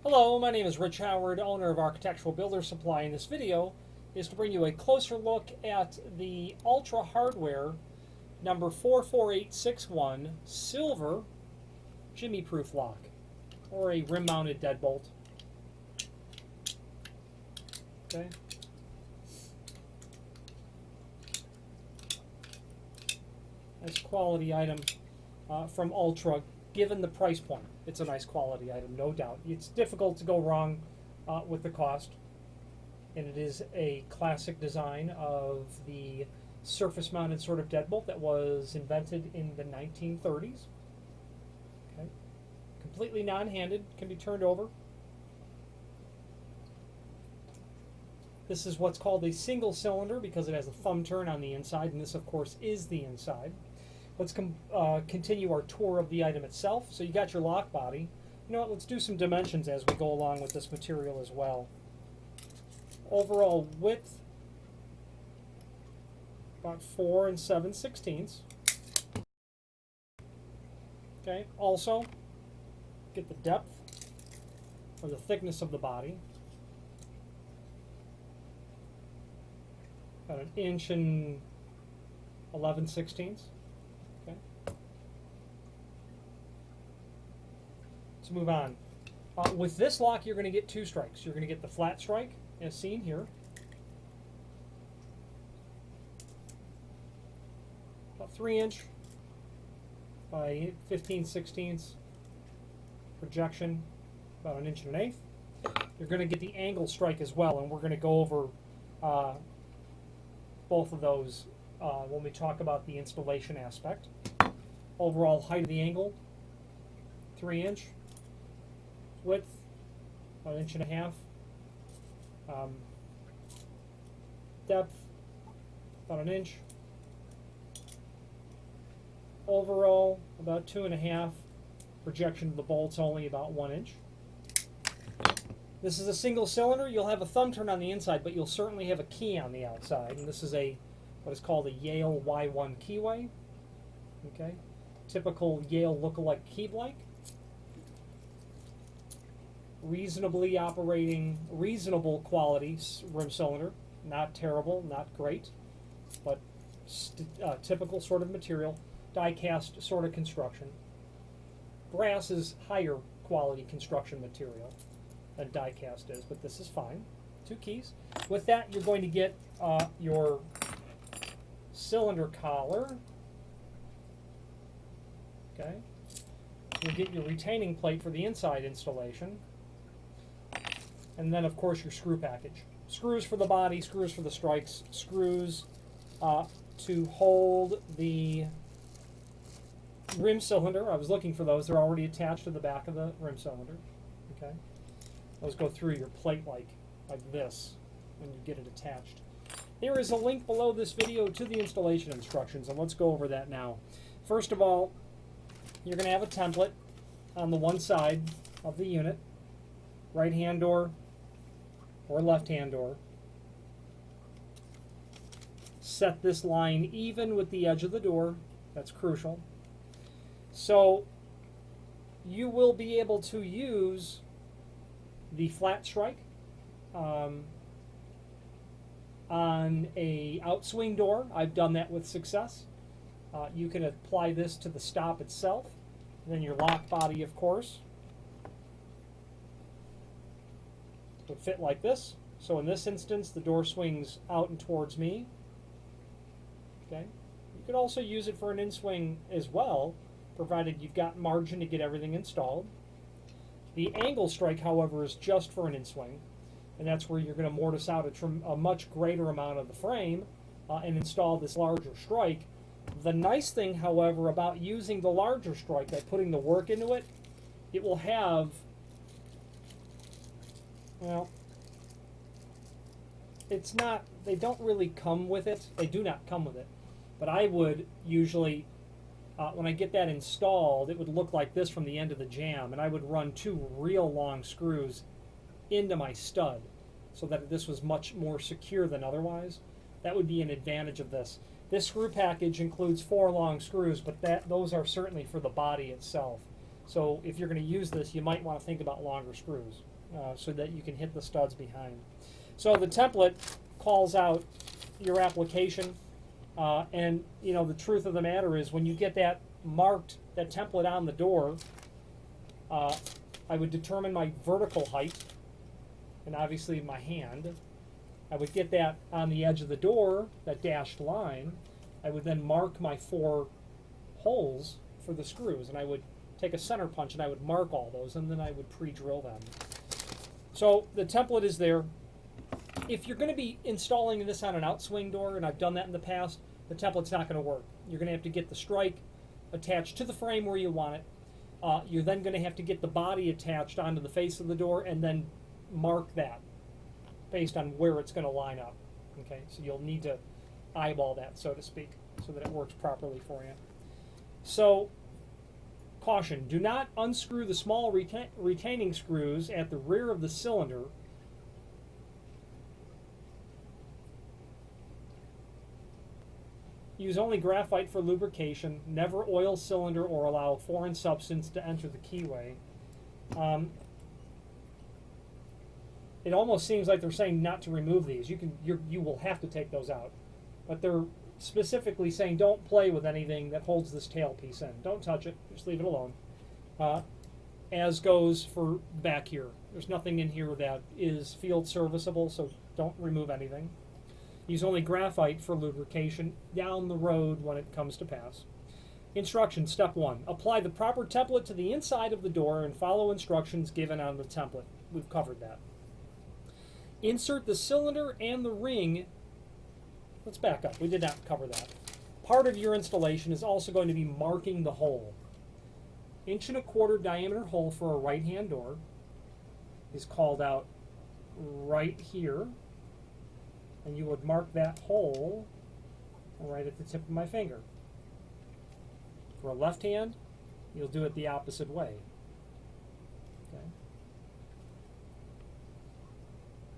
Hello, my name is Rich Howard, owner of Architectural Builder Supply. In this video is to bring you a closer look at the Ultra Hardware number 44861 silver Jimmy Proof lock, or a rim mounted deadbolt. Okay. Nice quality item from Ultra. Given the price point, it's a nice quality item, no doubt. It's difficult to go wrong with the cost, and it is a classic design of the surface-mounted sort of deadbolt that was invented in the 1930s. Okay, completely non-handed, can be turned over. This is what's called a single cylinder because it has a thumb turn on the inside, and this, of course, is the inside. Let's continue our tour of the item itself. So you got your lock body. You know what, let's do some dimensions as we go along with this material as well. Overall width, about 4 7/16. Okay, also get the depth or the thickness of the body. About 1 inch and 11/16. Move on. With this lock, you're going to get two strikes. You're going to get the flat strike, as seen here. About 3" by 15/16 projection, about 1 1/8". You're going to get the angle strike as well, and we're going to go over both of those when we talk about the installation aspect. Overall height of the angle, 3". Width, about 1.5". Depth, about 1 inch. Overall, about 2.5. Projection of the bolts only about 1 inch. This is a single cylinder. You'll have a thumb turn on the inside, but you'll certainly have a key on the outside. And this is what is called a Yale Y1 keyway. Okay, typical Yale look-alike key blank. Reasonably operating, reasonable quality rim cylinder. Not terrible, not great, but typical sort of material. Die-cast sort of construction. Brass is higher quality construction material than die-cast is, but this is fine. 2 keys. With that, you're going to get your cylinder collar. Okay. You'll get your retaining plate for the inside installation. And then, of course, your screw package. Screws for the body, screws for the strikes, screws to hold the rim cylinder. I was looking for those. They're already attached to the back of the rim cylinder. Okay, those go through your plate like this when you get it attached. There is a link below this video to the installation instructions, and let's go over that now. First of all, you're going to have a template on the one side of the unit. Right-hand door or left-hand door. Set this line even with the edge of the door. That's crucial. So you will be able to use the flat strike on a outswing door. I've done that with success. You can apply this to the stop itself. And then your lock body, of course, would fit like this. So in this instance, the door swings out and towards me. Okay. You could also use it for an in-swing as well, provided you've got margin to get everything installed. The angle strike, however, is just for an in-swing, and that's where you're going to mortise out a much greater amount of the frame and install this larger strike. The nice thing, however, about using the larger strike, by putting the work into it, it will have, well, it's not, they don't really come with it. They do not come with it. But I would usually, when I get that installed, it would look like this from the end of the jamb, and I would run 2 real long screws into my stud so that this was much more secure than otherwise. That would be an advantage of this. This screw package includes 4 long screws, but those are certainly for the body itself. So if you're going to use this, you might want to think about longer screws so that you can hit the studs behind. So the template calls out your application, and you know the truth of the matter is when you get that marked, that template on the door, I would determine my vertical height, and obviously my hand. I would get that on the edge of the door, that dashed line. I would then mark my 4 holes for the screws, and I would take a center punch and I would mark all those, and then I would pre-drill them. So the template is there. If you're going to be installing this on an outswing door, and I've done that in the past, the template's not going to work. You're going to have to get the strike attached to the frame where you want it. You're then going to have to get the body attached onto the face of the door and then mark that based on where it's going to line up. Okay, so you'll need to eyeball that, so to speak, so that it works properly for you. So, caution, do not unscrew the small retaining screws at the rear of the cylinder. Use only graphite for lubrication. Never oil cylinder or allow foreign substance to enter the keyway. It almost seems like they're saying not to remove these. You will have to take those out. But they're specifically saying don't play with anything that holds this tailpiece in. Don't touch it. Just leave it alone. As goes for back here. There's nothing in here that is field serviceable, so don't remove anything. Use only graphite for lubrication down the road when it comes to pass. Instructions, step 1. Apply the proper template to the inside of the door and follow instructions given on the template. We've covered that. Insert the cylinder and the ring. Let's back up. We did not cover that. Part of your installation is also going to be marking the hole. 1.25" diameter hole for a right-hand door is called out right here. And you would mark that hole right at the tip of my finger. For a left hand, you'll do it the opposite way. Okay.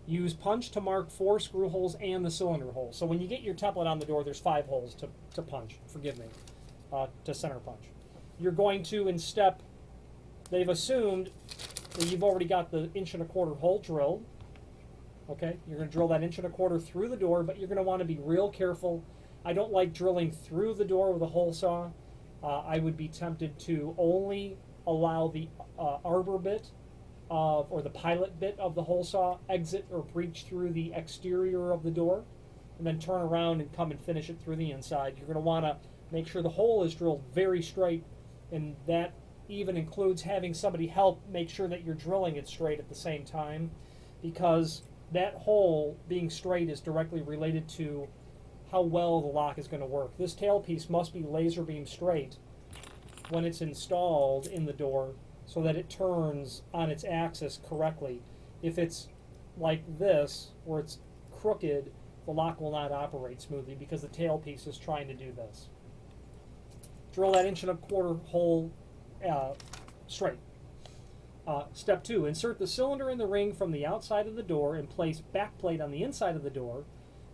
Use punch to mark 4 screw holes and the cylinder hole. So when you get your template on the door, there's 5 holes to punch, forgive me, to center punch. You're going to, in step, they've assumed that you've already got the 1.25" hole drilled. Okay, you're going to drill that 1.25" through the door, but you're going to want to be real careful. I don't like drilling through the door with a hole saw. I would be tempted to only allow the arbor bit or the pilot bit of the hole saw exit or breach through the exterior of the door, and then turn around and come and finish it through the inside. You're going to want to make sure the hole is drilled very straight, and that even includes having somebody help make sure that you're drilling it straight at the same time, because that hole being straight is directly related to how well the lock is going to work. This tailpiece must be laser beam straight when it's installed in the door so that it turns on its axis correctly. If it's like this, where it's crooked, the lock will not operate smoothly because the tailpiece is trying to do this. Drill that 1.25" hole straight. Step 2, insert the cylinder in the ring from the outside of the door and place backplate on the inside of the door,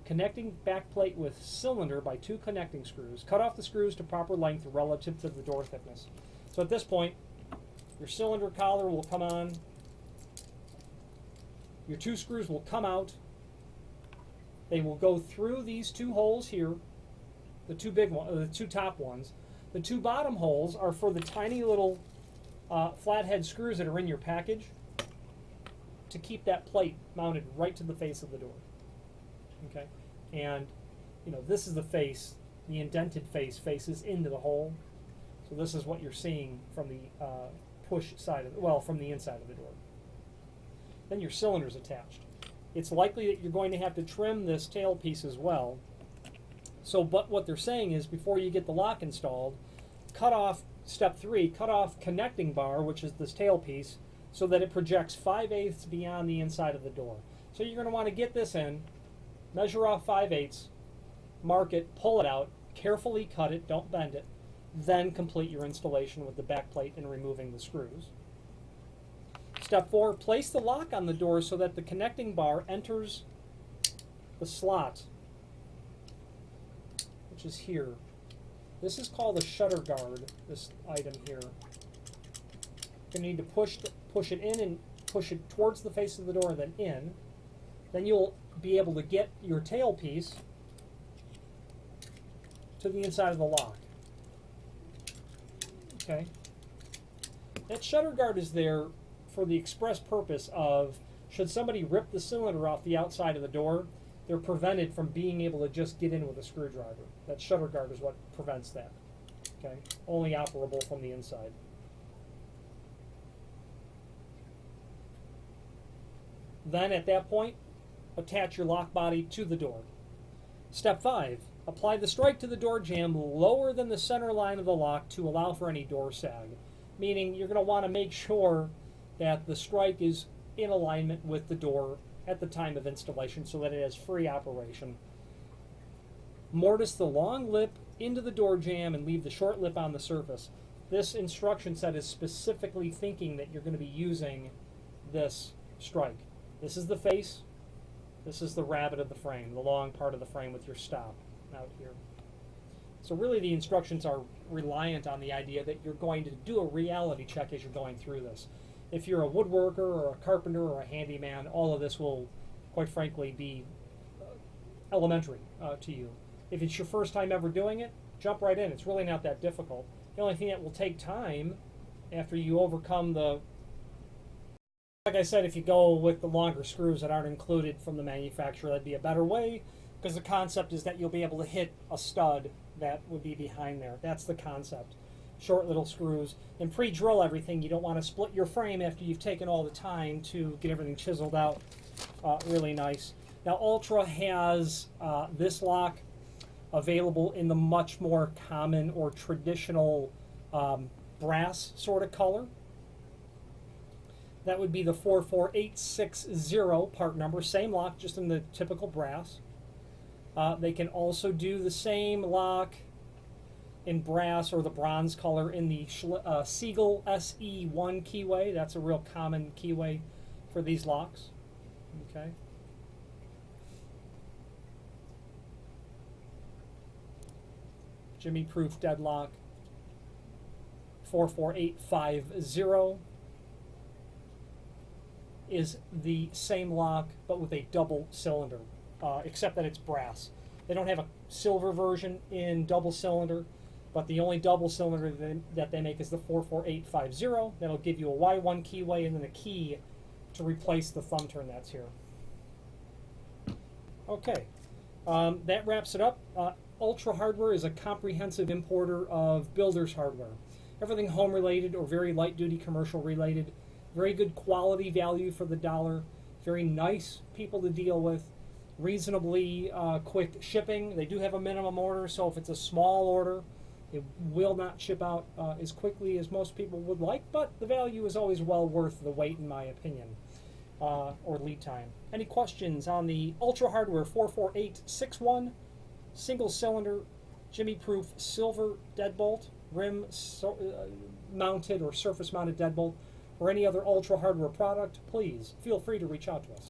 connecting backplate with cylinder by 2 connecting screws. Cut off the screws to proper length relative to the door thickness. So at this point, your cylinder collar will come on, your 2 screws will come out, they will go through these 2 holes here, the 2 big ones, the 2 top ones. The 2 bottom holes are for the tiny little flathead screws that are in your package to keep that plate mounted right to the face of the door. Okay, and you know this is the face, the indented face faces into the hole. So this is what you're seeing from the push side of from the inside of the door. Then your cylinder's attached. It's likely that you're going to have to trim this tail piece as well. So, but what they're saying is before you get the lock installed, cut off. Step 3, cut off connecting bar, which is this tail piece, so that it projects 5/8 beyond the inside of the door. So you're going to want to get this in, measure off 5/8, mark it, pull it out, carefully cut it, don't bend it, then complete your installation with the back plate and removing the screws. Step 4, place the lock on the door so that the connecting bar enters the slot, which is here. This is called a shutter guard, this item here. You're going to need to push it in and push it towards the face of the door and then in. Then you'll be able to get your tailpiece to the inside of the lock. Okay. That shutter guard is there for the express purpose of, should somebody rip the cylinder off the outside of the door, they're prevented from being able to just get in with a screwdriver. That shutter guard is what prevents that. Okay. Only operable from the inside. Then at that point, attach your lock body to the door. Step 5. Apply the strike to the door jamb lower than the center line of the lock to allow for any door sag. Meaning you're going to want to make sure that the strike is in alignment with the door at the time of installation so that it has free operation. Mortise the long lip into the door jamb and leave the short lip on the surface. This instruction set is specifically thinking that you're going to be using this strike. This is the face. This is the rabbet of the frame, the long part of the frame with your stop out here. So really the instructions are reliant on the idea that you're going to do a reality check as you're going through this. If you're a woodworker or a carpenter or a handyman, all of this will, quite frankly, be elementary to you. If it's your first time ever doing it, jump right in. It's really not that difficult. The only thing that will take time after you overcome the, like I said, if you go with the longer screws that aren't included from the manufacturer, that'd be a better way, because the concept is that you'll be able to hit a stud that would be behind there. That's the concept. Short little screws. And pre-drill everything. You don't want to split your frame after you've taken all the time to get everything chiseled out really nice. Now Ultra has this lock available in the much more common or traditional brass sort of color. That would be the 44860 part number. Same lock, just in the typical brass. They can also do the same lock in brass or the bronze color in the Siegel SE1 keyway. That's a real common keyway for these locks. Okay. Jimmy Proof Deadlock 44850 is the same lock but with a double cylinder, except that it's brass. They don't have a silver version in double cylinder, but the only double cylinder that they make is the 44850. That'll give you a Y1 keyway and then a key to replace the thumb turn that's here. Okay, that wraps it up. Ultra Hardware is a comprehensive importer of builder's hardware. Everything home related or very light duty commercial related. Very good quality value for the dollar. Very nice people to deal with. Reasonably quick shipping. They do have a minimum order, so if it's a small order, it will not ship out as quickly as most people would like, but the value is always well worth the wait, in my opinion, or lead time. Any questions on the Ultra Hardware 44861 single cylinder Jimmy Proof silver deadbolt, rim mounted or surface mounted deadbolt, or any other Ultra Hardware product, please feel free to reach out to us.